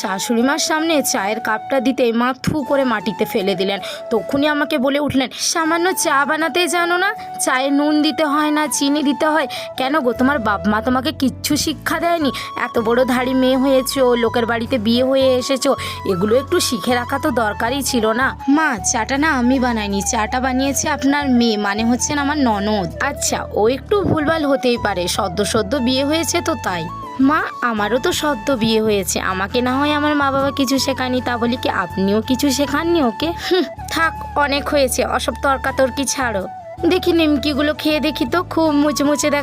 শাশুড়ি মার সামনে চায়ের কাপটা দিতে মা থু করে মাটিতে ফেলে দিলেন। তখনই আমাকে বলে উঠলেন, সামান্য চা বানাতে জানো না? চায়ে নুন দিতে হয় না, চিনি দিতে হয়? কেন গো, তোমার বাপ মা তোমাকে কিচ্ছু শিক্ষা দেয়নি? এত বড় ধাড়ি মেয়ে হয়েছো, লোকের বাড়িতে বিয়ে হয়ে এসেছো, এগুলো একটু শিখে রাখা তো দরকারই ছিল না। মা, চাটা না আমি বানাইনি, চাটা বানিয়েছে আপনার মেয়ে, মানে হচ্ছেন আমার ননদ। আচ্ছা, ও একটু ভুলভাল হতেই পারে, সদ্য বিয়ে হয়েছে তো তাই। মা, আমারও তো সদ্য বিয়ে হয়েছে, আমাকে না হয় আমার মা বাবা কিছু শেখায়নি, তা বলি কি আপনিও কিছু শেখাননি ওকে? থাক, অনেক হয়েছে, অসব তর্কাতর্কি ছাড়ো। দেখি নিমকিগুলো খেয়ে দেখি তো, খুব মুচমুচে দেখা